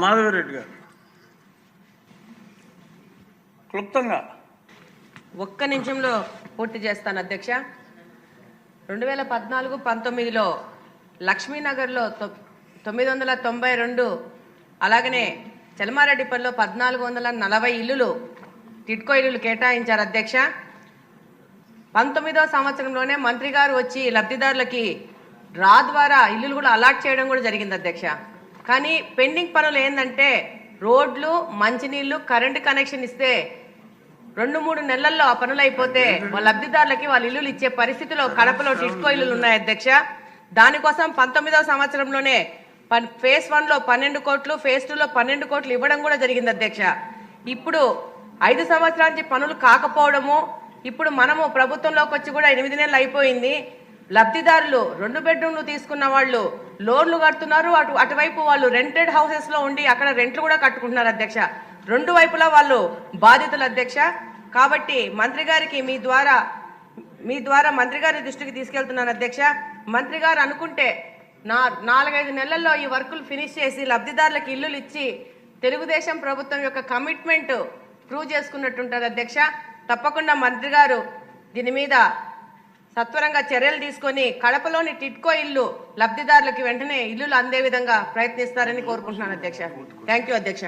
మాధవిరెడ్డి గారు క్లుప్తంగా ఒక్క నిమిషంలో పూర్తి చేస్తాను అధ్యక్ష. 2014-19లో లక్ష్మీనగర్లో 992, అలాగనే చెలమారెడ్డిపల్లిలో 1440 ఇల్లులు టిడ్కో ఇల్లులు కేటాయించారు అధ్యక్ష. 19వ సంవత్సరంలోనే మంత్రి గారు వచ్చి లబ్ధిదారులకి డ్రా ద్వారా ఇల్లులు కూడా అలాట్ చేయడం కూడా జరిగింది అధ్యక్ష. కానీ పెండింగ్ పనులు ఏంటంటే రోడ్లు, మంచినీళ్లు, కరెంటు కనెక్షన్ ఇస్తే 2-3 నెలల్లో ఆ పనులు అయిపోతే వాళ్ళ లబ్ధిదారులకి వాళ్ళ ఇల్లులు ఇచ్చే పరిస్థితిలో కడపలో టిడ్కో ఇల్లులు ఉన్నాయి అధ్యక్ష. దానికోసం 19వ సంవత్సరంలోనే ఫేజ్ 1లో 12 కోట్లు, ఫేజ్ 2లో 12 కోట్లు ఇవ్వడం కూడా జరిగింది అధ్యక్ష. ఇప్పుడు 5 సంవత్సరాల నుంచి పనులు కాకపోవడము, ఇప్పుడు మనము ప్రభుత్వంలోకి వచ్చి కూడా 8 నెలలు అయిపోయింది. లబ్ధిదారులు 2 బెడ్రూమ్లు తీసుకున్న వాళ్ళు లోన్లు కడుతున్నారు, అటువైపు వాళ్ళు రెంటెడ్ హౌసెస్ లో ఉండి అక్కడ రెంట్లు కూడా కట్టుకుంటున్నారు అధ్యక్ష. 2 వైపులా వాళ్ళు బాధితులు అధ్యక్ష. కాబట్టి మంత్రి గారికి మీ ద్వారా మంత్రి గారి దృష్టికి తీసుకెళ్తున్నాను అధ్యక్ష. మంత్రి గారు అనుకుంటే 4-5 నెలల్లో ఈ వర్కులు ఫినిష్ చేసి లబ్ధిదారులకు ఇల్లులు ఇచ్చి తెలుగుదేశం ప్రభుత్వం యొక్క కమిట్మెంట్ ప్రూవ్ చేసుకున్నట్టుంటారు అధ్యక్ష. తప్పకుండా మంత్రి గారు దీని మీద సత్వరంగా చర్యలు తీసుకొని కడపలోని టిడ్కో ఇల్లు లబ్ధిదారులకి వెంటనే ఇల్లులు అందే విధంగా ప్రయత్నిస్తారని కోరుకుంటున్నాను అధ్యక్ష. థ్యాంక్ యూ అధ్యక్ష.